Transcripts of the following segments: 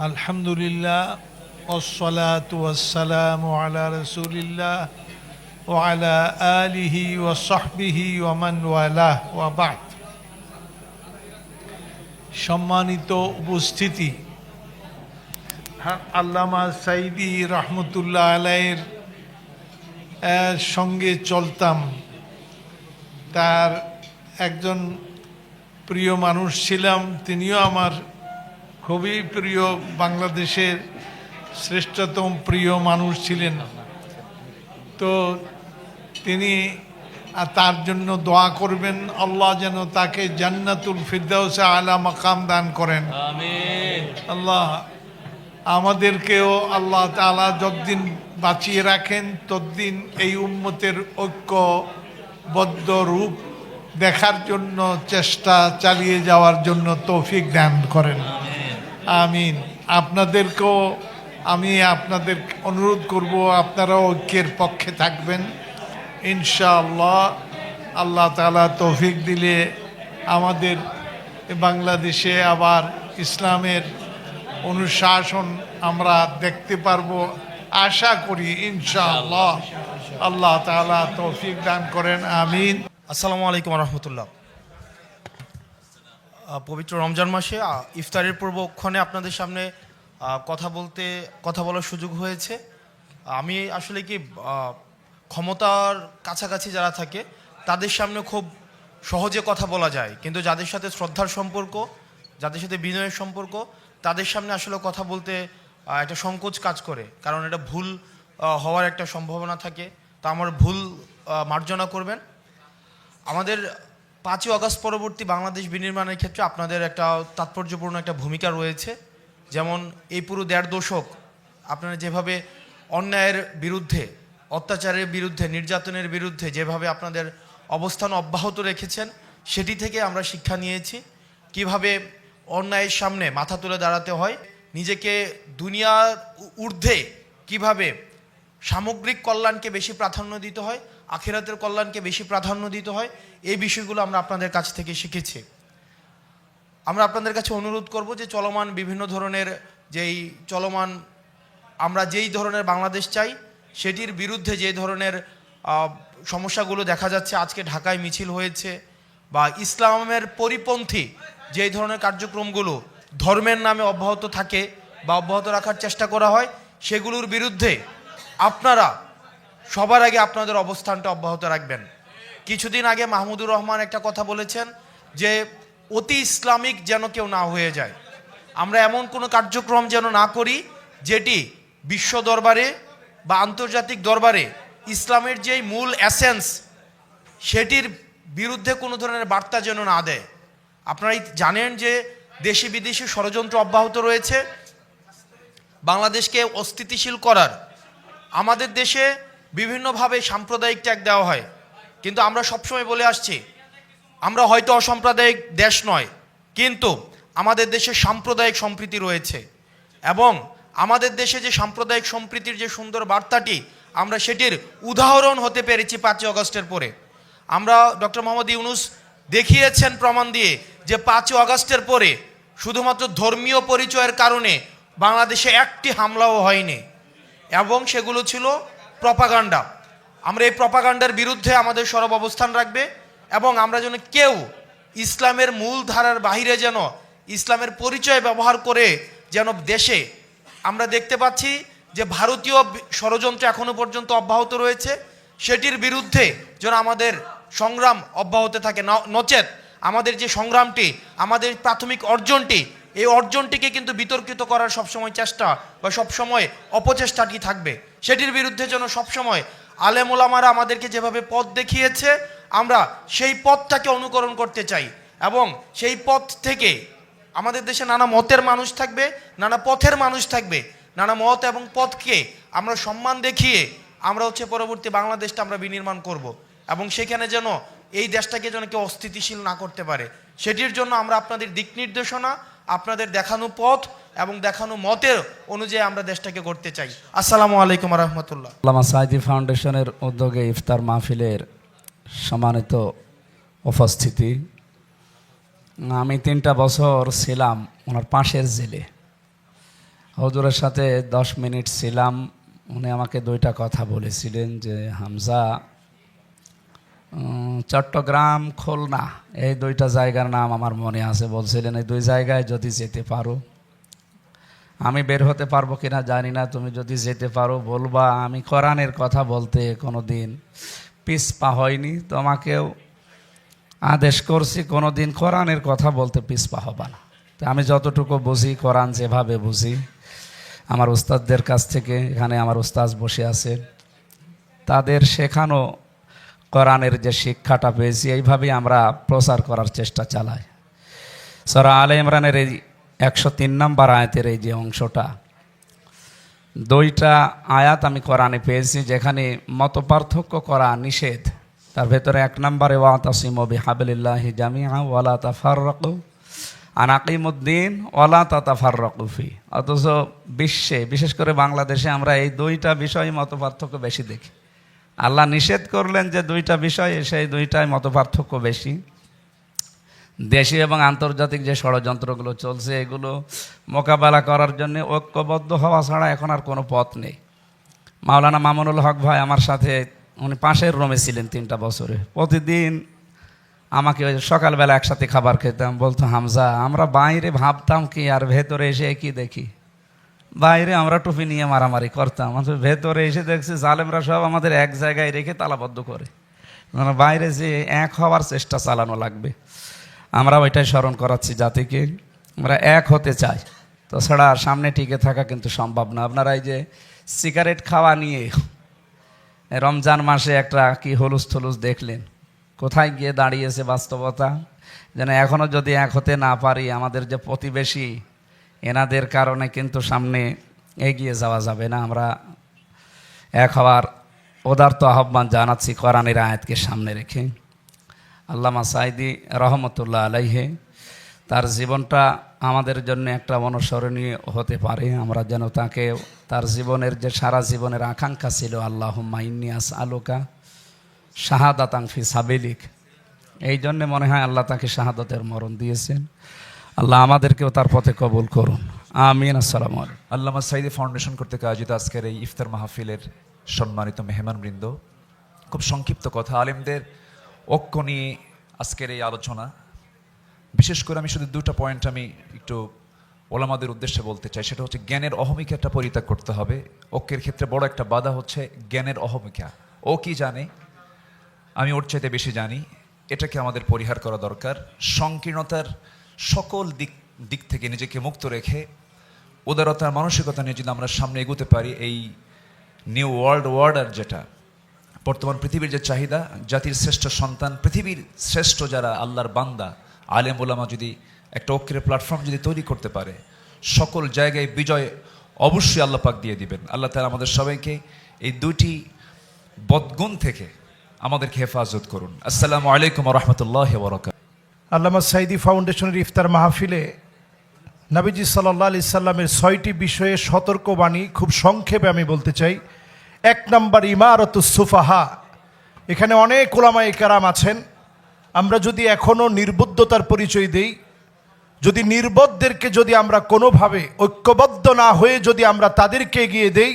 আলহামদুলিল্লাহ ওয়াসসালাতু ওয়াসসালামু আলা রাসূলিল্লাহ ওয়া আলা আলিহি ওয়া সাহবিহি ওয়া মান ওয়ালাহ ওয়া বা'দ। সম্মানিত উপস্থিতি, আল্লামা সাঈদী রহমতুল্লাহ আলাইহির সঙ্গে চলতাম। তার একজন প্রিয় মানুষ ছিলাম, তিনিও আমার খুবই প্রিয়, বাংলাদেশের শ্রেষ্ঠতম প্রিয় মানুষ ছিলেন। তো তিনি তার জন্য দোয়া করবেন, আল্লাহ যেন তাকে জান্নাতুল ফিরদাউসে আলা মাকাম দান করেন। আমিন। আল্লাহ আমাদেরকেও আল্লাহ তাআলা যতদিন বাঁচিয়ে রাখেন ততদিন এই উম্মতের ঐক্যবদ্ধ রূপ দেখার জন্য চেষ্টা চালিয়ে যাওয়ার জন্য তৌফিক দান করেন। আমিন। আপনাদেরকেও আমি আপনাদের অনুরোধ করব, আপনারা ঐক্যের পক্ষে থাকবেন ইনশাআল্লাহ। আল্লাহ তাআলা তৌফিক দিলে আমাদের বাংলাদেশে আবার ইসলামের অনুশাসন আমরা দেখতে পারবো, আশা করি ইনশাআল্লাহ। আল্লাহ তাআলা তৌফিক দান করেন। আমিন। আসসালামু আলাইকুম রহমতুল্লাহ। পবিত্র রমজান মাসে ইফতারের পূর্বক্ষণে আপনাদের সামনে কথা বলার সুযোগ হয়েছে। আমি আসলে কি ক্ষমতার কাছাকাছি যারা থাকে তাদের সামনে খুব সহজে কথা বলা যায়, কিন্তু যাদের সাথে শ্রদ্ধার সম্পর্ক, যাদের সাথে বিনয়ের সম্পর্ক, তাদের সামনে আসলে কথা বলতে একটা সংকোচ কাজ করে, কারণ এটা ভুল হওয়ার একটা সম্ভাবনা থাকে। তা আমার ভুল মার্জনা করবেন। আমাদের 5ই আগস্ট পরবর্তী বাংলাদেশ বিনির্মাণের ক্ষেত্রে আপনাদের একটা তাৎপর্যপূর্ণ একটা ভূমিকা রয়েছে। যেমন এই পুরো 1.5 দশক আপনারা যেভাবে অন্যায়ের বিরুদ্ধে, অত্যাচারের বিরুদ্ধে, নির্যাতনের বিরুদ্ধে যেভাবে আপনাদের অবস্থান অব্যাহত রেখেছেন, সেটি থেকে আমরা শিক্ষা নিয়েছি কিভাবে অন্যায়ের সামনে মাথা তুলে দাঁড়াতে হয়, নিজেকে দুনিয়ার ঊর্ধ্বে কিভাবে সামগ্রিক কল্যাণকে বেশি প্রাধান্য দিতে হয়, আখিরাতের কল্যাণকে বেশি প্রাধান্য দিতে হয়। এই বিষয়গুলো আমরা আপনাদের কাছ থেকে শিখেছি। আমরা আপনাদের কাছে অনুরোধ করব যে চলমান বিভিন্ন ধরনের আমরা যেই ধরনের বাংলাদেশ চাই সেটির বিরুদ্ধে যে ধরনের সমস্যাগুলো দেখা যাচ্ছে, আজকে ঢাকায় মিছিল হয়েছে, বা ইসলামের পরিপন্থী যেই ধরনের কার্যক্রমগুলো ধর্মের নামে অব্যাহত থাকে বা অব্যাহত রাখার চেষ্টা করা হয়, সেগুলোর বিরুদ্ধে আপনারা সবার আগে আপনাদের অবস্থানটা অব্যাহত রাখবেন। কিছুদিন আগে মাহমুদুর রহমান একটা কথা বলেছেন যে অতি ইসলামিক যেন কেউ না হয়ে যায়। আমরা এমন কোনো কার্যক্রম যেন না করি যেটি বিশ্ব দরবারে বা আন্তর্জাতিক দরবারে ইসলামের যেই মূল এসেন্স সেটির বিরুদ্ধে কোনো ধরনের বার্তা যেন না দেয়। আপনারাই জানেন যে দেশি বিদেশি ষড়যন্ত্র অব্যাহত রয়েছে বাংলাদেশকে অস্থিতিশীল করার। আমাদের দেশে বিভিন্নভাবে সাম্প্রদায়িক ট্যাগ দেওয়া হয়, কিন্তু আমরা সবসময় বলে আসছি আমরা হয়তো অসাম্প্রদায়িক দেশ নয়, কিন্তু আমাদের দেশে সাম্প্রদায়িক সম্প্রীতি রয়েছে, এবং আমাদের দেশে যে সাম্প্রদায়িক সম্প্রীতির যে সুন্দর বার্তাটি আমরা সেটির উদাহরণ হতে পেরেছি 5ই আগস্টের পরে। আমরা ডক্টর মোহাম্মদ ইউনূস দেখিয়েছেন প্রমাণ দিয়ে যে 5ই আগস্টের পরে শুধুমাত্র ধর্মীয় পরিচয়ের কারণে বাংলাদেশে একটি হামলাও হয়নি, এবং সেগুলো ছিল প্রপাগান্ডা। আমরা এই প্রপাগান্ডার বিরুদ্ধে আমাদের সরব অবস্থান রাখবে, এবং আমরা যেন কেউ ইসলামের মূল ধারার বাহিরে যেন ইসলামের পরিচয় ব্যবহার করে যেন দেশে, আমরা দেখতে পাচ্ছি যে ভারতীয় ষড়যন্ত্র এখনো পর্যন্ত অব্যাহত রয়েছে, সেটির বিরুদ্ধে যেন আমাদের সংগ্রাম অব্যাহত থাকে। নচেত আমাদের যে সংগ্রামটি, আমাদের প্রাথমিক অর্জনটি, এই অর্জনটিকে কিন্তু বিতর্কিত করার সবসময় চেষ্টা বা সবসময় অপচেষ্টাটি থাকবে। সেটির বিরুদ্ধে যেন সবসময় আলেম ওলামারা আমাদেরকে যেভাবে পথ দেখিয়েছে আমরা সেই পথটাকে অনুকরণ করতে চাই, এবং সেই পথ থেকে আমাদের দেশে নানা মতের মানুষ থাকবে, নানা পথের মানুষ থাকবে, নানা মত এবং পথকে আমরা সম্মান দেখিয়ে আমরা পরবর্তী বাংলাদেশটা আমরা বিনির্মাণ করব, এবং সেখানে যেন এই দেশটাকে যেন কেউ অস্থিতিশীল না করতে পারে, সেটির জন্য আমরা আপনাদের দিক নির্দেশনা, আপনাদের দেখানো পথ এবং দেখানো মতের অনুযায়ী আমরা দেশটাকে গড়তে চাই। আসসালামু আলাইকুম রহমতুল্লাহ। আল্লামা সাঈদী ফাউন্ডেশনের উদ্যোগে ইফতার মাহফিলের সম্মানিত উপস্থিতি, আমি 3টা বছর ছিলাম ওনার পাশের জেলে। হুজুরের সাথে 10 মিনিট ছিলাম। উনি আমাকে দুইটা কথা বলেছিলেন যে হামজা, চট্টগ্রাম, খুলনা এই দুইটা জায়গার নাম আমার মনে আছে। বলছিলেন এই দুই জায়গায় যদি যেতে পারো, আমি বের হতে পারবো কিনা জানি না, তুমি যদি যেতে পারো বলবা। আমি কোরআনের কথা বলতে কোনো দিন পিছপা হয়নি, তোমাকেও আদেশ করছি কোনো দিন কোরআনের কথা বলতে পিছপা হবা না। তো আমি যতটুকু বুঝি, কোরআন যেভাবে বুঝি, আমার উস্তাদদের কাছ থেকে, এখানে আমার উস্তাদ বসে আছে, তাদের শেখানো কোরআনের যে শিক্ষাটা পেয়েছি, এইভাবেই আমরা প্রচার করার চেষ্টা চালাই। সূরা আলে ইমরানের এই 103 নম্বর আয়াতের এই যে অংশটা, দুইটা আয়াত আমি কোরআনে পেয়েছি যেখানে মতপার্থক্য করা নিষেধ। তার ভেতরে 1 নম্বরে ওয়াতাসিমু বিহাবলিল্লাহি জামিআ ওয়ালা তাফাররাকু আন আকিমুদ্দিন ওয়ালা তাতাফাররাকু ফি। অথচ বিশ্বে, বিশেষ করে বাংলাদেশে আমরা এই দুইটা বিষয় মতপার্থক্য বেশি দেখি। আল্লাহ নিষেধ করলেন যে দুইটা বিষয়, সেই দুইটাই মতপার্থক্য বেশি। দেশি এবং আন্তর্জাতিক যে ষড়যন্ত্রগুলো চলছে, এগুলো মোকাবেলা করার জন্য ঐক্যবদ্ধ হওয়া ছাড়া এখন আর কোনো পথ নেই। মাওলানা মামুনুল হক ভাই আমার সাথে, উনি পাশের রুমে ছিলেন 3টা বছরে, প্রতিদিন আমাকে ওই সকালবেলা একসাথে খাবার খেতাম। বলতো হামজা, আমরা বাইরে ভাবতাম কি আর ভেতরে এসে কি দেখি। বাইরে আমরা টুপি নিয়ে মারামারি করতাম, ভেতরে এসে দেখছি জালেমরা সব আমাদের এক জায়গায় রেখে তালাবদ্ধ করে। মানে বাইরে যে এক হওয়ার চেষ্টা চালানো লাগবে। আমরা ওইটাই স্মরণ করাচ্ছি জাতিকে, আমরা এক হতে চাই। তাছাড়া সামনে টিকে থাকা কিন্তু সম্ভব না। আপনারা এই যে সিগারেট খাওয়া নিয়ে রমজান মাসে একটা কি হলুস থলুস দেখলেন, কোথায় গিয়ে দাঁড়িয়েছে বাস্তবতা। যেন এখনও যদি এক হতে না পারি, আমাদের যে প্রতিবেশী, এনাদের কারণে কিন্তু সামনে এগিয়ে যাওয়া যাবে না। আমরা এক হওয়ার উদারত আহ্বান জানাচ্ছি কোরআনের আয়াতকে সামনে রেখে। আল্লামা সাঈদী রহমতুল্লাহ আলাইহি, তার জীবনটা আমাদের জন্য একটা অনুসরণীয় হতে পারে। আমরা যেন তাকে, তার জীবনের যে সারা জীবনের আকাঙ্ক্ষা ছিল, আল্লাহুম্মা ইন্নী আসআলুকা শাহাদাতান ফি সাবিলিক, এই জন্যে মনে হয় আল্লাহ তাকে শাহাদতের মরণ দিয়েছেন। আল্লাহ আমাদেরকেও তার পথে কবুল করুন, আমিন। আসসালামু আলাইকুম। আল্লামা সাঈদী ফাউন্ডেশন কর্তৃক আয়োজিত আজকের এই ইফতার মাহফিলের সম্মানিত মেহমানবৃন্দ, খুব সংক্ষিপ্ত কথা, আলেমদের ঐক্য নিয়ে আজকের এই আলোচনা। বিশেষ করে আমি শুধু 2টা পয়েন্ট আমি একটু ওলামাদের উদ্দেশ্যে বলতে চাই। সেটা হচ্ছে জ্ঞানের অহমিকাটা পরিত্যাগ করতে হবে। ঐক্যের ক্ষেত্রে বড় একটা বাধা হচ্ছে জ্ঞানের অহমিকা। ও কি জানে, আমি ওর চাইতে বেশি জানি, এটাকে আমাদের পরিহার করা দরকার। সংকীর্ণতার সকল দিক থেকে নিজেকে মুক্ত রেখে উদারতার মানসিকতা নিয়ে যদি আমরা সামনে এগোতে পারি, এই নিউ ওয়ার্ল্ড অর্ডার, যেটা বর্তমান পৃথিবীর যে চাহিদা, জাতির শ্রেষ্ঠ সন্তান, পৃথিবীর শ্রেষ্ঠ যারা আল্লাহর বান্দা, আলেম ওলামা যদি একটা ঐক্যের প্ল্যাটফর্ম যদি তৈরি করতে পারে, সকল জায়গায় বিজয় অবশ্যই আল্লাহ পাক দিয়ে দিবেন। আল্লাহ তাআলা আমাদের সবাইকে এই 2টি বদগুণ থেকে আমাদেরকে হেফাজত করুন। আসসালামু আলাইকুম ওয়া রাহমাতুল্লাহি ওয়া বারাকাতুহু। আল্লামা সাঈদী ফাউন্ডেশনের ইফতার মাহফিলে নবীজি সাল্লাল্লাহু আলাইহি সাল্লামের 6টি বিষয়ে সতর্কবাণী খুব সংক্ষেপে আমি বলতে চাই। 1 নম্বর, ইমারাতুস সুফাহা। এখানে অনেক উলামায়ে কেরাম আছেন, আমরা যদি এখনও নির্বুদ্ধতার পরিচয় দেই, যদি নির্বোধদেরকে যদি আমরা কোনোভাবে ঐক্যবদ্ধ না হয়ে যদি আমরা তাদেরকে এগিয়ে দেই,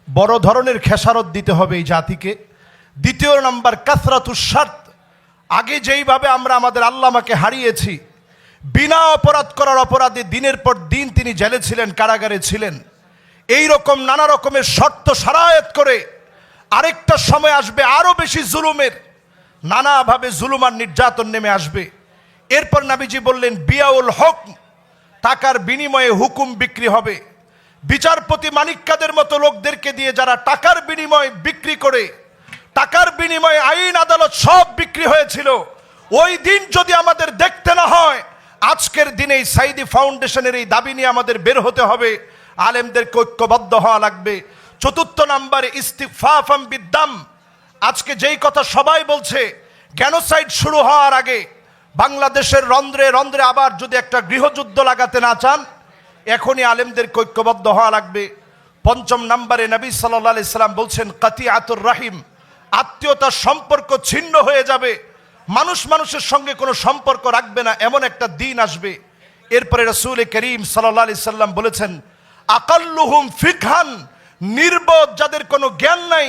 বড় ধরনের খেসারত দিতে হবে এই জাতিকে। 2 নম্বর, কাসরাতুস শার্ত। আগে যেইভাবে আমরা আমাদের আল্লামাকে হারিয়েছি, বিনা অপরাধ করার অপরাধে দিনের পর দিন তিনি জেলে ছিলেন, কারাগারে ছিলেন, এই রকম নানা রকমের শর্ত সারায়াত করে আরেকটা সময় আসবে আরো বেশি জুলুমের, নানাভাবে জুলুম আর নির্যাতন নেমে আসবে। এরপর নবীজি বললেন, বিয়াউল হুকম, টাকার বিনিময়ে হুকুম বিক্রি হবে। বিচারপতি মানিক্কাদের মতো লোকদেরকে দিয়ে যারা টাকার বিনিময়ে বিক্রি করে, টাকার বিনিময়ে আইন আদালত সব বিক্রি হয়েছিল, ওই দিন যদি আমাদের দেখতে না হয়, আজকের দিনেই সাঈদী ফাউন্ডেশনের এই দাবি নিয়ে আমাদের বের হতে হবে, আলেমদেরকে ঐক্যবদ্ধ হওয়া লাগবে। 4 নম্বরে, ইস্তিগফাফাম বিদ্দাম। আজকে যেই কথা সবাই বলছে, গ্যানোসাইড শুরু হওয়ার আগে বাংলাদেশের রন্ধ্রে রন্ধ্রে আবার যদি একটা গৃহযুদ্ধ লাগাতে না চান, এখনই আলেমদেরকে ঐক্যবদ্ধ হওয়া লাগবে। 5 নম্বরে নবী সাল্লাল্লাহু আলাইহি সাল্লাম বলছেন, কাতিয়াতুর রাহিম, আত্মীয়তার সম্পর্ক ছিন্ন হয়ে যাবে, মানুষ মানুষের সঙ্গে কোনো সম্পর্ক রাখবে না, এমন একটা দিন আসবে। এরপরে রাসূল করিম সাল্লাল্লাহু আলাইহি সাল্লাম বলেছেন, আকাল্লুহুম ফিকহান, নির্বোধ যাদের কোনো জ্ঞান নাই,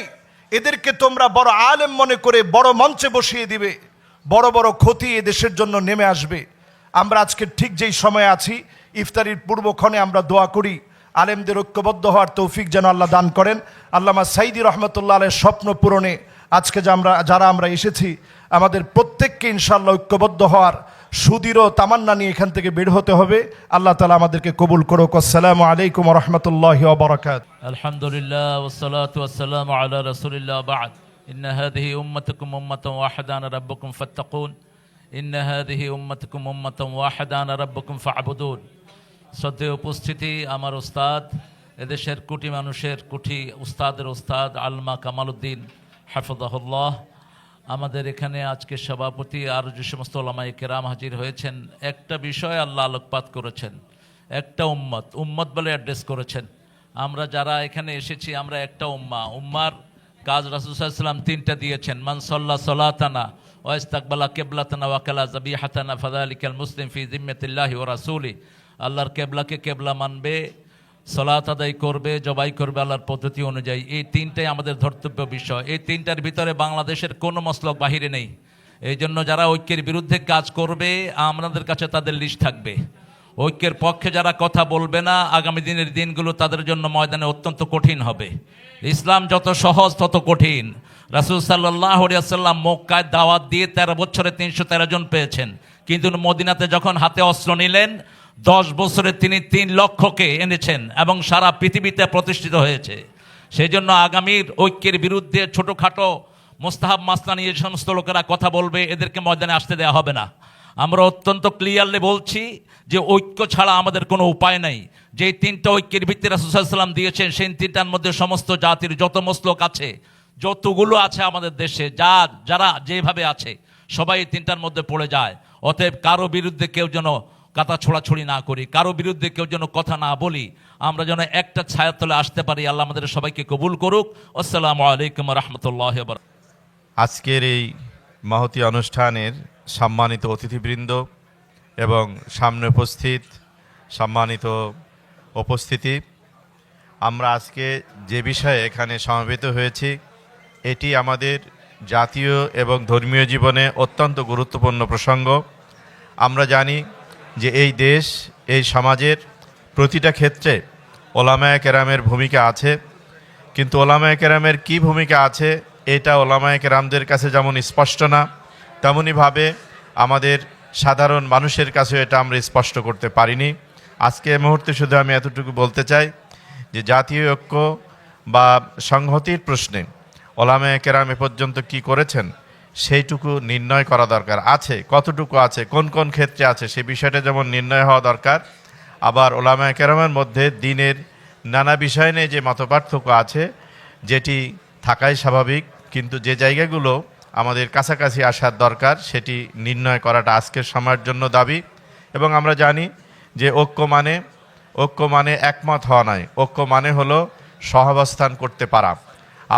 এদেরকে তোমরা বড় আলেম মনে করে বড় মঞ্চে বসিয়ে দিবে, বড় বড় ক্ষতি এদেশের জন্য নেমে আসবে। আমরা আজকে ঠিক যেই সময়ে আছি, ইফতারির পূর্বক্ষণে আমরা দোয়া করি আলেমদের ঐক্যবদ্ধ হওয়ার তৌফিক যেন আল্লাহ দান করেন। আল্লামা সাইদি রহমতুল্লাহ আলাইহির স্বপ্ন পূরণে আজকে যারা আমরা এসেছি, আমাদের প্রত্যেককে ইনশাআল্লাহ ঐক্যবদ্ধ হওয়ার সুদৃঢ় তামান্না নিয়ে এখান থেকে বের হতে হবে। আল্লাহ তাআলা আমাদেরকে কবুল করুক। আসসালামু আলাইকুম ওয়া রাহমাতুল্লাহি ওয়া বারাকাতুহু। আলহামদুলিল্লাহ ওয়াসসালাতু ওয়াসসালামু আলা রাসূলিল্লাহ বা'দ। ইন্না হাযিহি উম্মাতুকুম উম্মাতান ওয়াহিদান রাব্বুকুম ফাত্তাকুন। ইন্না হাযিহি উম্মাতুকুম উম্মাতান ওয়াহিদান রাব্বুকুম ফা'বুদুন। শ্রদ্ধেয় উপস্থিতি, আমার উস্তাদ, এদেশের কোটি মানুষের কোটি উস্তাদের উস্তাদ আল্লামা কামালউদ্দিন হাফিজাহুল্লাহ, আমাদের এখানে আজকে সভাপতি আর যে সমস্ত ওলামায়ে কেরাম হাজির হয়েছেন, একটা বিষয় আল্লাহ আলোকপাত করেছেন, একটা উম্মত বলে অ্যাড্রেস করেছেন। আমরা যারা এখানে এসেছি আমরা একটা উম্মার কাজ রাসূল সাল্লাল্লাহু আলাইহি ওয়াসাল্লাম তিনটা দিয়েছেন। মান সাল্লা সালাতানা ওয়া ইস্তাকবালা কিবলাতানা ওয়া কালা যাবিহাতানা ফাযালিকাল মুসলিম ফি জিম্মাতিল্লাহি ওয়া রাসূলি। আল্লাহর কেবলাকে কেবলা মানবে, সালাত আদায় করবে, জবাই করবে আল্লাহর পদ্ধতি অনুযায়ী। এই তিনটাই আমাদের ধর্তব্য বিষয়। এই তিনটার ভিতরে বাংলাদেশের কোনো মসলক বাহিরে নেই। এই জন্য যারা ঐক্যের বিরুদ্ধে কাজ করবে আমাদের কাছে তাদের লিস্ট থাকবে। ঐক্যের পক্ষে যারা কথা বলবে না, আগামী দিনের দিনগুলো তাদের জন্য ময়দানে অত্যন্ত কঠিন হবে। ইসলাম যত সহজ তত কঠিন। রাসূল সাল্লাল্লাহু আলাইহি ওয়াসাল্লাম মক্কায় দাওয়াত দিয়ে 13 বছরে 313 জন পেয়েছেন, কিন্তু মদিনাতে যখন হাতে অস্ত্র নিলেন 10 বছরে তিনি 3 লক্ষকে এনেছেন এবং সারা পৃথিবীতে প্রতিষ্ঠিত হয়েছে। সেই জন্য আগামীর ঐক্যের বিরুদ্ধে ছোটোখাটো মোস্তাহাব মাসলা নিয়ে যে সমস্ত লোকেরা কথা বলবে এদেরকে ময়দানে আসতে দেওয়া হবে না। আমরা অত্যন্ত ক্লিয়ারলি বলছি যে ঐক্য ছাড়া আমাদের কোনো উপায় নাই। যে 3টা ঐক্যের ভিত্তি রাসূল সাল্লাল্লাহু আলাইহি ওয়াসাল্লাম দিয়েছেন, সেই 3টার মধ্যে সমস্ত জাতির যত মসলক আছে, যতগুলো আছে আমাদের দেশে, যারা যেভাবে আছে সবাই এই 3টার মধ্যে পড়ে যায়। অতএব কারো বিরুদ্ধে কেউ যেন কথা ছোড়াছড়ি না করি, কারো বিরুদ্ধে কেউ যেন কথা না বলি, আমরা যেন একটা ছায়ার তলে আসতে পারি। আল্লাহ আমাদের সবাইকে কবুল করুক। আসসালামু আলাইকুম ওয়া রাহমাতুল্লাহি ওয়া বারাকাতুহু। আজকের এই মহতী অনুষ্ঠানের সম্মানিত অতিথিবৃন্দ এবং সামনে উপস্থিত সম্মানিত উপস্থিতি, আমরা আজকে যে বিষয়ে এখানে সমবেত হয়েছি এটি আমাদের জাতীয় এবং ধর্মীয় জীবনে অত্যন্ত গুরুত্বপূর্ণ প্রসঙ্গ। আমরা জানি যে এই দেশ, এই সমাজের প্রতিটা ক্ষেত্রে ওলামায়ে কেরামের ভূমিকা আছে, কিন্তু ওলামায়ে কেরামের কী ভূমিকা আছে এটা ওলামায়ে কেরামদের কাছে যেমন স্পষ্ট না, তেমনইভাবে আমাদের সাধারণ মানুষের কাছেও এটা আমরা স্পষ্ট করতে পারিনি। আজকে এই মুহূর্তে শুধু আমি এতটুকু বলতে চাই যে জাতীয় ঐক্য বা সংহতির প্রশ্নে ওলামায়ে কেরাম এ পর্যন্ত কী করেছেন সেইটুকু নির্ণয় করা দরকার আছে। কতটুকু আছে, কোন কোন ক্ষেত্রে আছে, সে বিষয়টা যেমন নির্ণয় হওয়া দরকার। আবার ওলামায়ে কেরামের মধ্যে দ্বীনের নানা বিষয় নিয়ে যে মতপার্থক্য আছে যেটি থাকাই স্বাভাবিক, কিন্তু যে জায়গাগুলো আমাদের কাছাকাছি আসার দরকার সেটি নির্ণয় করাটা আজকের সময়ের জন্য দাবি। এবং আমরা জানি যে ঐক্য মানে একমত হওয়া নয়, ঐক্য মানে হলো সহাবস্থান করতে পারা।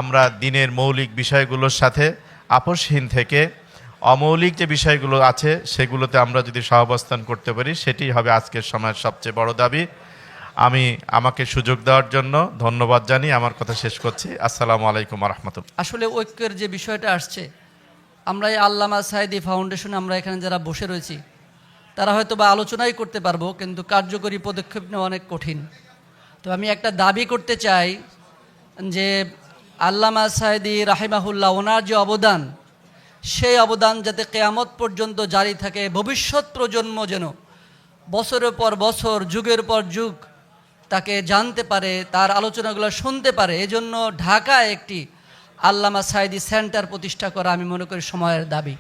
আমরা দ্বীনের মৌলিক বিষয়গুলোর সাথে আপোষহীন থেকে অমৌলিক যে বিষয়গুলো আছে সেগুলোতে আমরা যদি সহাবস্থান করতে পারি সেটি হবে আজকের সময়ের সবচেয়ে বড় দাবি। আমাকে সুযোগ দেওয়ার জন্য ধন্যবাদ জানিয়ে আমার কথা শেষ করছি। আসসালামু আলাইকুম ওয়া রাহমাতুল্লাহ। আসলে ঐক্যের যে বিষয়টা আসছে, আমরা এই আল্লামা সাইদি ফাউন্ডেশনে আমরা এখানে যারা বসে রয়েছি তারা হয়তো বা আলোচনাই করতে পারবো, কিন্তু কার্যকরী পদক্ষেপ নেওয়া অনেক কঠিন। তো আমি একটা দাবি করতে চাই যে আল্লামা সাইদি রাহিমাহুল্লাহ ওনার যে অবদান, সেই অবদান যাতে কিয়ামত পর্যন্ত জারি থাকে, ভবিষ্যৎ প্রজন্ম যেন বছরের পর বছর, যুগের পর যুগ তাকে জানতে পারে, তার আলোচনাগুলো শুনতে পারে। এজন্য ঢাকায় একটি আল্লামা সাইদি সেন্টার প্রতিষ্ঠা করা আমি মনে করি সময়ের দাবি,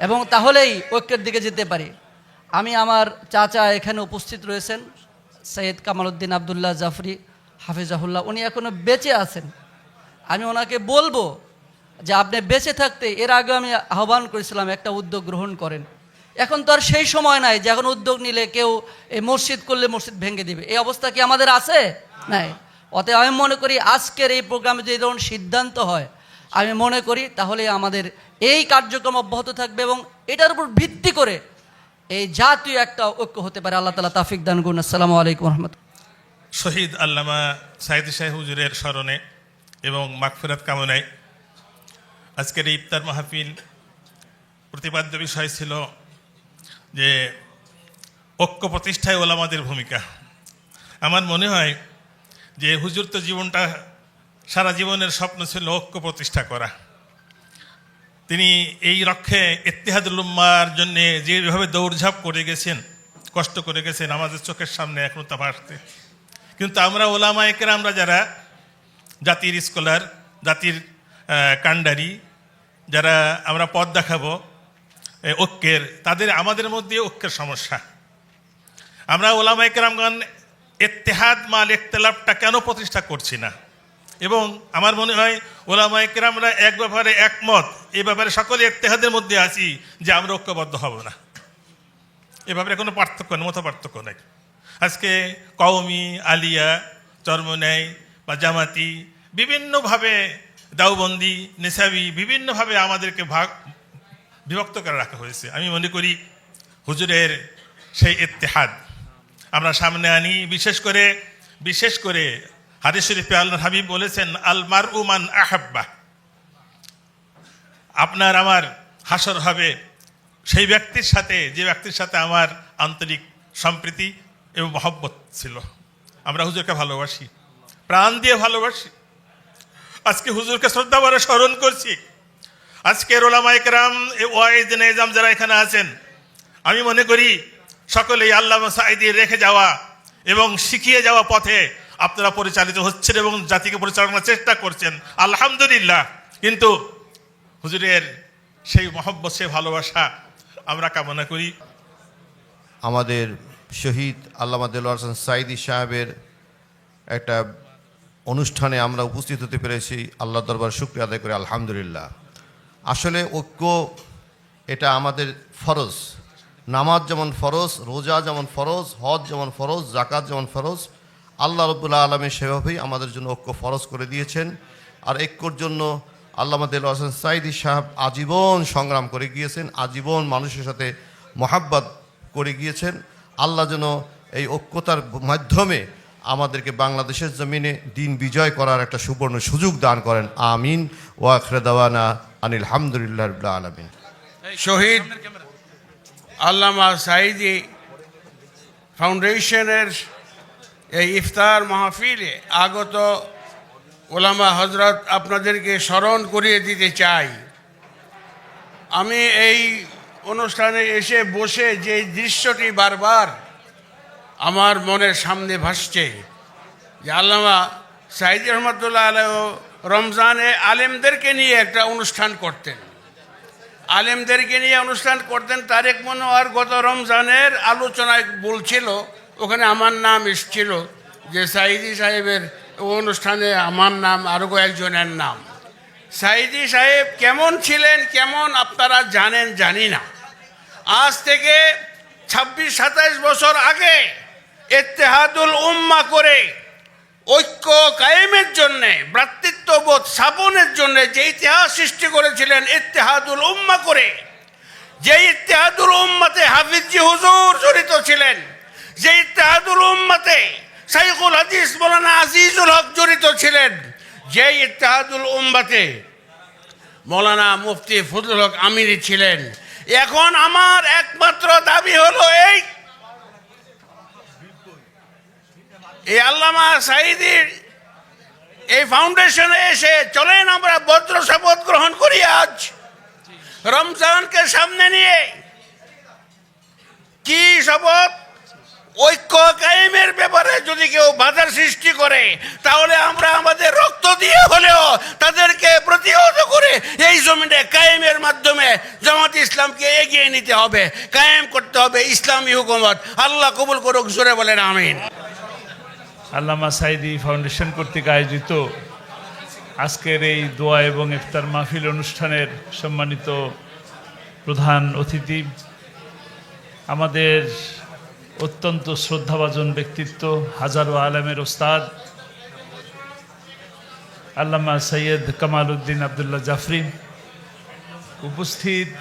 এবং তাহলেই ঐক্যের দিকে যেতে পারি। আমি আমার চাচা এখানে উপস্থিত রয়েছেন, সৈয়দ কামালউদ্দিন আবদুল্লাহ জাফরি হাফিজাহুল্লাহ, উনি এখনও বেঁচে আছেন। আমি ওনাকে বলবো যে আপনি বেঁচে থাকতে, এর আগে আমি আহ্বান করেছিলাম একটা উদ্যোগ গ্রহণ করেন। এখন তো আর সেই সময় নাই যে এখন উদ্যোগ নিলে কেউ এই মসজিদ করলে মসজিদ ভেঙে দিবে, এই অবস্থা কি আমাদের আছে? নাই। অতএব আমি মনে করি আজকের এই প্রোগ্রামে যে ধরুন সিদ্ধান্ত হয়, আমি মনে করি তাহলে আমাদের এই কার্যক্রম অব্যাহত থাকবে এবং এটার উপর ভিত্তি করে এই জাতীয় একটা ঐক্য হতে পারে। আল্লাহ তাআলা তাওফিক দান করুন। আসসালামু আলাইকুম ওয়া রাহমাতুল্লাহ। শহীদ আল্লামা সাইদি সাহেব হুজুরের স্মরণে এবং মাগফিরাত কামনায় আজকের এই ইফতার মাহফিল প্রতিপাদ্য বিষয় ছিল যে ঐক্য প্রতিষ্ঠায় ওলামাদের ভূমিকা। আমার মনে হয় যে হুজুর তো জীবনটা সারা জীবনের স্বপ্ন ছিল ঐক্য প্রতিষ্ঠা করা। তিনি এই লক্ষ্যে ইত্তেহাদুল উম্মার জন্য যেভাবে দৌড়ঝাঁপ করে গেছেন, কষ্ট করে গেছেন, আমাদের চোখের সামনে এখনো তা ভাসছে। কিন্তু আমরা ওলামায়ে কেরামরা যারা জাতির স্কলার, জাতির কাণ্ডারি, যারা আমরা পথ দেখাবো ঐক্যের, আমাদের মধ্যে ঐক্যের সমস্যা। আমরা ওলামায়ে কেরামগণ ইত্তেহাদ মাল ইখতিলাফটা কেন প্রতিষ্ঠা করছি না? এবং আমার মনে হয় ওলামায়ে কেরামরা এক ব্যাপারে একমত, এই ব্যাপারে সকলে ইত্তেহাদের মধ্যে আছি যে আমরা ঐক্যবদ্ধ হব না। এ ব্যাপারে কোনো পার্থক্য নেই, মত পার্থক্য নেই। আজকে কওমি, আলিয়া, চরমনাই বা জামাতি বিভিন্নভাবে, দাওবন্দি, নেশাবি, বিভিন্নভাবে আমাদেরকে বিভক্ত করে রাখা হয়েছে। আমি মনে করি হুজুরের সেই ইত্তেহাদ আমরা সামনে আনি। বিশেষ করে হাদিস শরীফে আল্লাহর হাবিব বলেছেন, আল মারউ মান আহাব্বা, আপনার আমার হাসর হবে সেই ব্যক্তির সাথে যে ব্যক্তির সাথে আমার আন্তরিক সম্প্রীতি এবং মহব্বত ছিল। আমরা হুজুরকে ভালোবাসি, প্রাণ দিয়ে ভালোবাসি। আজকে হুজুরকে শ্রদ্ধা ভরে স্মরণ করছি। আজকের ওলামায়ে কেরাম, ওয়াইজ নিজাম যারা এখানে আছেন, আমি মনে করি সকলেই আল্লামা সাঈদী রেখে যাওয়া এবং শিখিয়ে যাওয়া পথে আপনারা পরিচালিত হচ্ছেন এবং জাতিকে পরিচালনার চেষ্টা করছেন, আলহামদুলিল্লাহ। কিন্তু হুজুরের সেই মহব্বত, সেই ভালোবাসা আমরা কামনা করি। আমাদের শহীদ আল্লামা দেলোয়ার হোসেন সাঈদী সাহেবের একটা অনুষ্ঠানে আমরা উপস্থিত হতে পেরেছি, আল্লাহ দরবার শুকরিয়া আদায় করি, আলহামদুলিল্লাহ। আসলে ঐক্য এটা আমাদের ফরজ। নামাজ যেমন ফরজ, রোজা যেমন ফরজ, হজ যেমন ফরজ, জাকাত যেমন ফরজ, আল্লাহ রাব্বুল আলামিন সেভাবেই আমাদের জন্য ঐক্য ফরজ করে দিয়েছেন। আর ঐক্যর জন্য আল্লামা দেলোয়ার হোসেন সাঈদী সাহেব আজীবন সংগ্রাম করে গিয়েছেন, আজীবন মানুষের সাথে মহাব্বত করে গিয়েছেন। আল্লাহ যেন এই ঐক্যতার মাধ্যমে আমাদেরকে বাংলাদেশের জমিনে দিন বিজয় করার একটা সুবর্ণ সুযোগ দান করেন। আমিন। ওয়া আখিরু দাওয়ানা আনিল হামদুলিল্লাহি রাব্বিল আলামিন। শহীদ আল্লামা সাঈদী ফাউন্ডেশনের এই ইফতার মাহফিলে আগত ওলামা হজরত আপনাদেরকে স্মরণ করিয়ে দিতে চাই। আমি এই অনুষ্ঠানে এসে বসে যে দৃশ্যটি বারবার আমার মনের সামনে ভাসছে, যে আল্লামা সাঈদী রহমতুল্লাহ আলাইহ রমজানে আলেমদেরকে নিয়ে একটা অনুষ্ঠান করতেন। তারেক মনোয়ার গত রমজানের আলোচনায় বলছিল, ওখানে আমার নাম এসেছিল, যে সাঈদী সাহেবের অনুষ্ঠানে আমার নাম, আরও কয়েকজনের নাম। সাঈদী সাহেব কেমন ছিলেন, কেমন আপনারা জানেন জানি না। আজ থেকে 26-27 বছর আগে ইত্তেহাদুল উম্মাহ করে ঐক্য কায়েমের জন্যে, ভ্রাতৃত্ববোধ স্থাপনের জন্য যে ইতিহাস সৃষ্টি করেছিলেন ইত্তেহাদুল উম্মাহ করে, যে ইত্তেহাদুল উম্মাতে হাফিজি হুজুর জড়িত ছিলেন, যে ইত্তেহাদুল উম্মাতে শাইখুল হাদিস মাওলানা আজিজুল হক জড়িত ছিলেন, যে ইত্তেহাদুল উম্মাতে মাওলানা মুফতি ফজলুল হক আমিরি ছিলেন। এখন আমার একমাত্র দাবি হলো এই আল্লামা সাঈদীর এই ফাউন্ডেশনে এসে চলেন আমরা বজ্র শপথ গ্রহণ করি। আজ রমজানকে সামনে নিয়ে কি শপথ? ঐক্য কায়েমের ব্যাপারে যদি কেউ বাধার সৃষ্টি করে, তাহলে আমরা আমাদের রক্ত দিয়ে হলেও তাদেরকে প্রতিহত করে এই জমিনে কায়েমের মাধ্যমে জামাত ইসলামকে এগিয়ে নিতে হবে, কায়েম করতে হবে ইসলামী হুকুমত। আল্লাহ কবুল করুক, জোরে বলেন আমিন। আল্লামা সাঈদী ফাউন্ডেশন কর্তৃক আয়োজিত আজকের এই দোয়া এবং ইফতার মাহফিল অনুষ্ঠানের সম্মানিত প্রধান অতিথি, আমাদের অত্যন্ত শ্রদ্ধাভাজন ব্যক্তিত্ব, হাজারো আলেমের ওস্তাদ আল্লামা সৈয়দ কামাল উদ্দিন আবদুল্লাহ জাফরি, উপস্থিত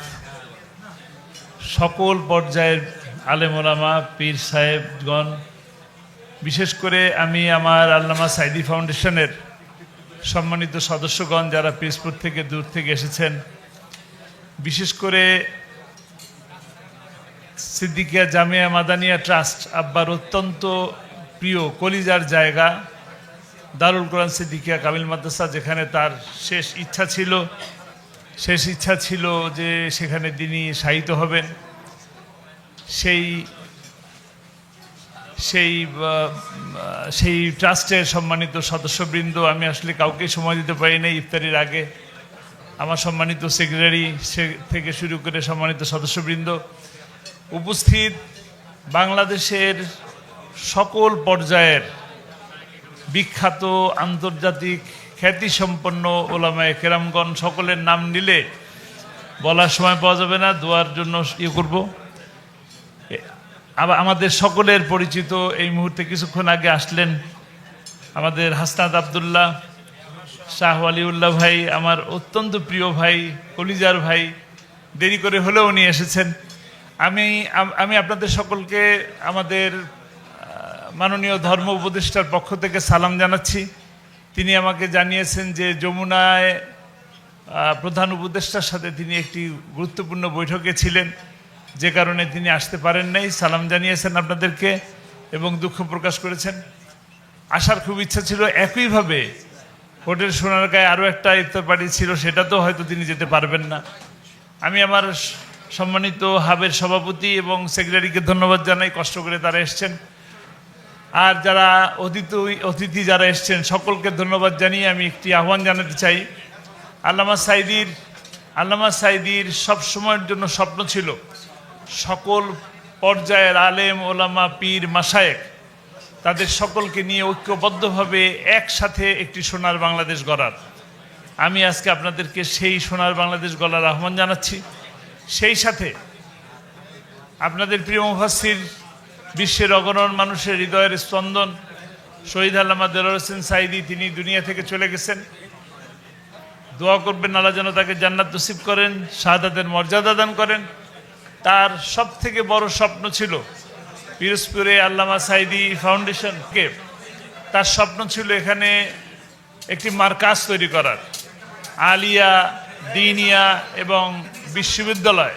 সকল পর্যায়ের আলেম ওলামা, পীর সাহেবগণ, বিশেষ করে আমি আমার আল্লামা সাঈদী ফাউন্ডেশনের সম্মানিত সদস্যগণ যারা পিরোজপুর থেকে দূর থেকে এসেছেন, বিশেষ করে সিদ্দিকিয়া জামিয়া মাদানিয়া ট্রাস্ট, আব্বার অত্যন্ত প্রিয় কলিজার জায়গা, দারুল কোরআন সিদ্দিকিয়া কামিল মাদ্রাসা, যেখানে তার শেষ ইচ্ছা ছিল যে সেখানে তিনি শায়িত হবেন। সেই ট্রাস্টের সম্মানিত সদস্যবৃন্দ, আমি আসলে কাউকে সময় দিতে পারি না ইফতারির আগে, আমার সম্মানিত সেক্রেটারি থেকে শুরু করে সম্মানিত সদস্যবৃন্দ উপস্থিত, বাংলাদেশের সকল পর্যায়ের বিখ্যাত আন্তর্জাতিক খ্যাতিসম্পন্ন ওলামায়ে কেরামগণ, সকলের নাম নিলে বলার সময় পাওয়া যাবে না, দোয়ার জন্য করব। আমাদের সকলের পরিচিত এই মুহূর্তে কিছুক্ষণ আগে আসলেন আমাদের হাসনাত আব্দুল্লাহ, শাহ ওয়ালিউল্লাহ ভাই, আমার অত্যন্ত প্রিয় ভাই, কলিজার ভাই, দেরি করে হলেও উনি এসেছেন। আমি আপনাদের সকলকে আমাদের মাননীয় ধর্ম উপদেষ্টার পক্ষ থেকে সালাম জানাচ্ছি। তিনি আমাকে জানিয়েছেন যে যমুনায় প্রধান উপদেষ্টার সাথে তিনি একটি গুরুত্বপূর্ণ বৈঠকে ছিলেন, যে কারণে তিনি আসতে পারেন নাই। সালাম জানিয়েছেন আপনাদেরকে এবং দুঃখ প্রকাশ করেছেন। আসার খুব ইচ্ছা ছিল। একইভাবে হোটেল সোনারগাঁয়ে আরও একটা ইফতার পার্টি ছিল, সেটাতেও হয়তো তিনি যেতে পারবেন না। আমি আমার সম্মানিত হাবের সভাপতি এবং সেক্রেটারিকে ধন্যবাদ জানাই, কষ্ট করে তারা এসছেন। আর যারা অতিথি যারা এসছেন সকলকে ধন্যবাদ জানিয়ে আমি একটি আহ্বান জানাতে চাই। আল্লামা সাঈদীর সবসময়ের জন্য স্বপ্ন ছিল সকল পর্যায়ের আলেম ওলামা পীর মাশায়েখ তাদের সকলকে নিয়ে ঐক্যবদ্ধভাবে একসাথে একটি সোনার বাংলাদেশ গড়ার। আমি আজকে আপনাদেরকে সেই সোনার বাংলাদেশ গড়ার আহ্বান জানাচ্ছি। সেই সাথে আপনাদের প্রিয় মুফাসসির, বিশ্বের অগণন মানুষের হৃদয়ের স্পন্দন শহীদ আল্লামা দেলোয়ার হোসেন সাঈদী, তিনি দুনিয়া থেকে চলে গেছেন। দোয়া করবেন আল্লাহ যেন তাকে জান্নাত নসিব করেন, শাহাদাতের মর্যাদা দান করেন। তার সব থেকে বড় স্বপ্ন ছিল পিরোজপুরে আল্লামা সাঈদী ফাউন্ডেশনকে, তার স্বপ্ন ছিল এখানে একটি মার্কাজ তৈরি করার, আলিয়া, দিনিয়া এবং বিশ্ববিদ্যালয়,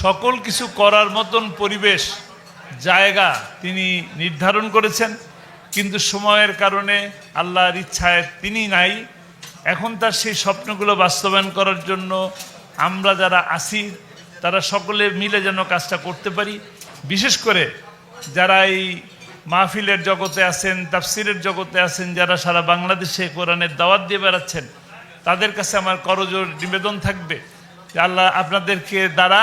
সকল কিছু করার মতন পরিবেশ, জায়গা তিনি নির্ধারণ করেছেন। কিন্তু সময়ের কারণে, আল্লাহর ইচ্ছায় তিনি নাই। এখন তার সেই স্বপ্নগুলো বাস্তবায়ন করার জন্য আমরা যারা আছি তারা সকলে মিলে যেন কাজটা করতে পারি। বিশেষ করে যারা এই মাহফিলের জগতে আছেন, তাফসিরের জগতে আছেন, যারা সারা বাংলাদেশে কোরআনের দাওয়াত দিয়ে বেড়াচ্ছেন, তাদের কাছে আমার করজোড় নিবেদন থাকবে যে আল্লাহ আপনাদেরকে দ্বারা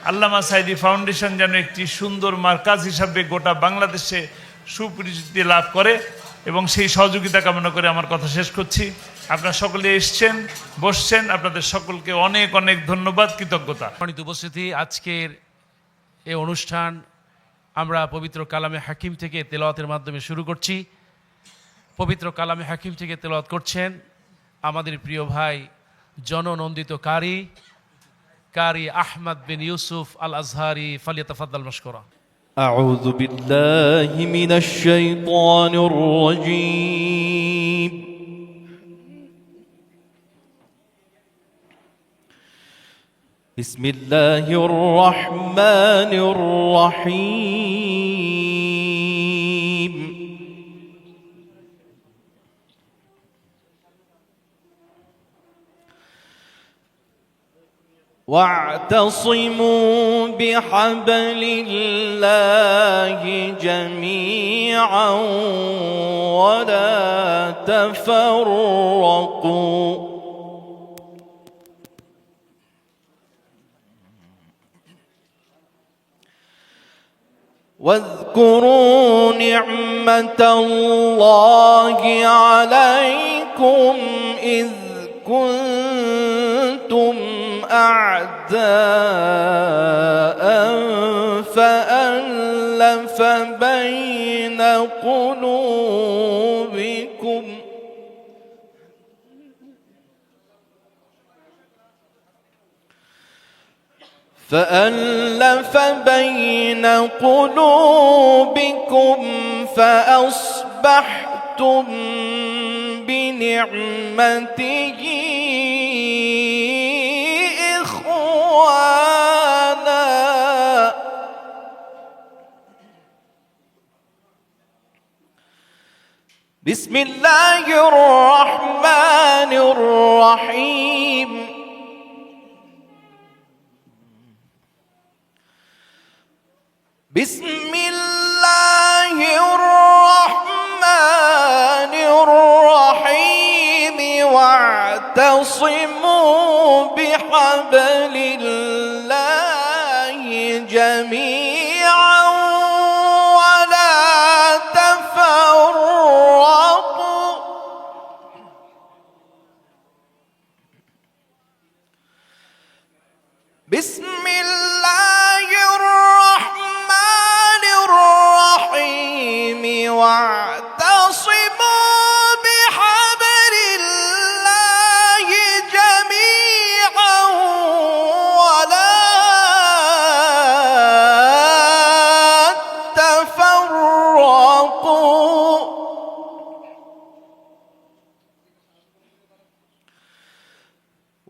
আল্লামা সাঈদী ফাউন্ডেশন যেন একটি সুন্দর মার্কাজ হিসাবে গোটা বাংলাদেশে সুপরিচিতি লাভ করে, এবং সেই সহযোগিতা কামনা করে আমার কথা শেষ করছি। আপনারা সকলে এসছেন, বসছেন, আপনাদের সকলকে অনেক অনেক ধন্যবাদ, কৃতজ্ঞতা। সম্মানিত উপস্থিতি, আজকের এই অনুষ্ঠান আমরা পবিত্র কালামে হাকিম থেকে তেলাওয়াতের মাধ্যমে শুরু করছি। পবিত্র কালামে হাকিম থেকে তেলাওয়াত করছেন আমাদের প্রিয় ভাই, জননন্দিত কারি আহমদ বিন ইউসুফ আল আজহারি। ফালিয়াতাফাদ্দাল মাশকুরা। أعوذ بالله من الشيطان الرجيم. بسم الله الرحمن الرحيم. واعتصموا بحبل الله جميعا ولا تفرقوا. واذكروا نعمة الله عليكم إذ كنتم أعداء فألف بين قلوبكم فأصبحتم بنعمته إخوانا بسم الله الرحمن الرحيم بسم الله الرحمن الرحيم واعتصموا بحبل الله جميعا ولا تفرقوا بسم الله الرحمن الرحيم واعتصموا بحبل الله جميعا ولا تفرقوا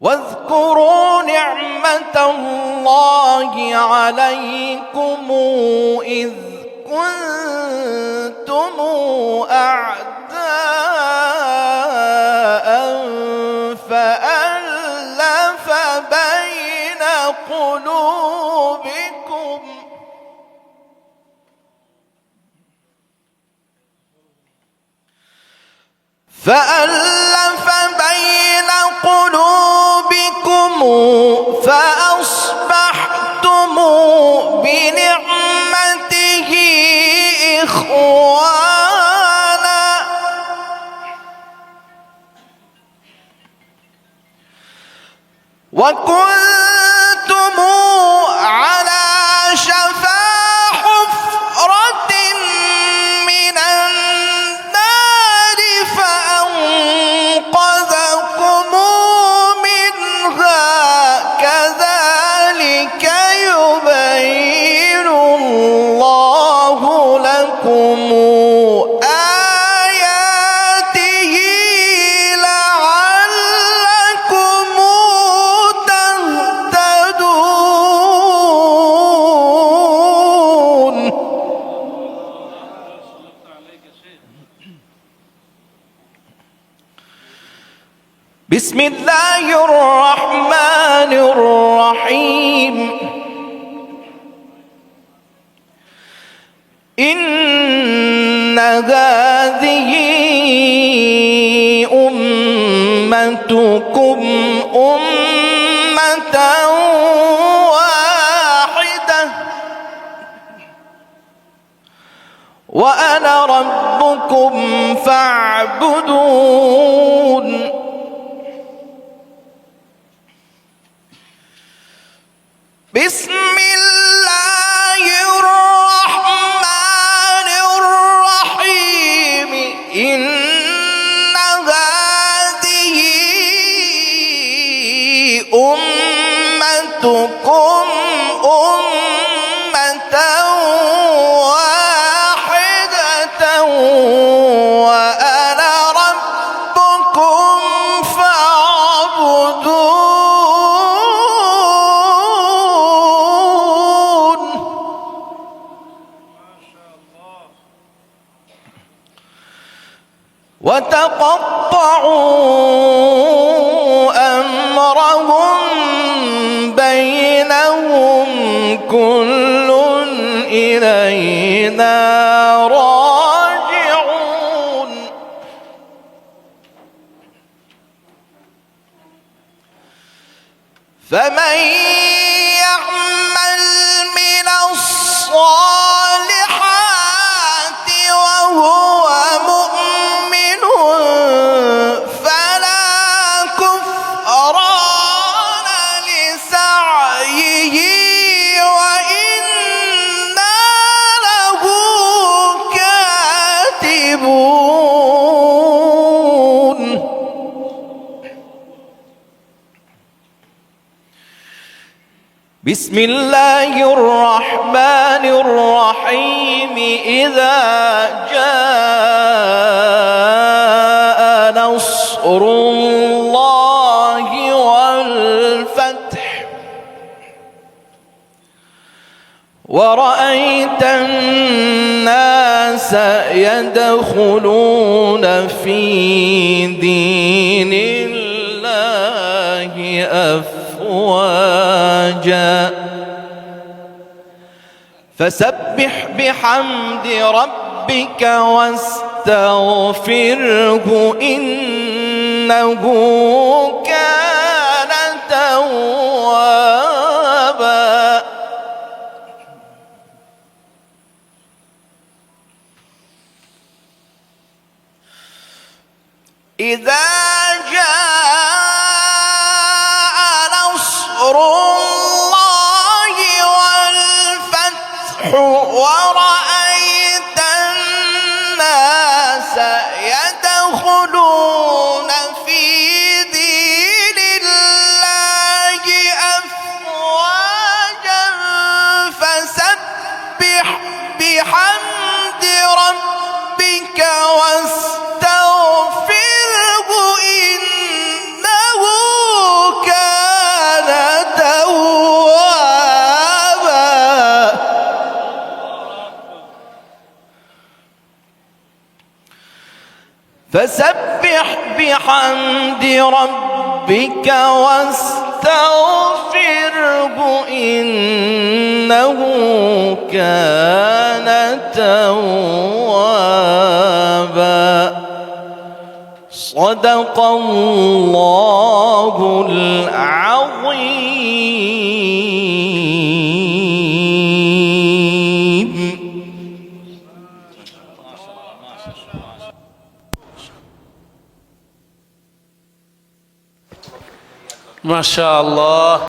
واذكروا نعمة الله عليكم إذ كنتم أعداء فألف بين قلوبكم فأصبحتم بنعمته إخوانا وكنتم على شفا حفرة من النار فأنقذكم منها كذلك يبين الله لكم آياته لعلكم تهتدون بسم الله الرحمن الرحيم إن هذه أمتكم أمة واحدة وأنا ربكم فاعبدون بسم الله الرحمن الرحيم إن هذه أمتكم أمة واحدة وأنا ربكم فاعبدون وتقطعوا أمرهم بينهم كل إلينا راجعون فمن يعمل من الصالحات وهو مؤمن فلا كفران لسعيه وإنا له كاتبون بسم الله الرحمن الرحيم إذا سيدخلون في دين الله أفواجا فسبح بحمد ربك واستغفره إنه كان توابا إذا جاء نصر الله والفتح ورأيت الناس يدخلون في دين الله أفواجا فسبح بحمد ربك واستغفره إنه كان توابا فسبح بحمد ربك واستغفره إنه كان توابا صدق الله العظيم মাশাআল্লাহ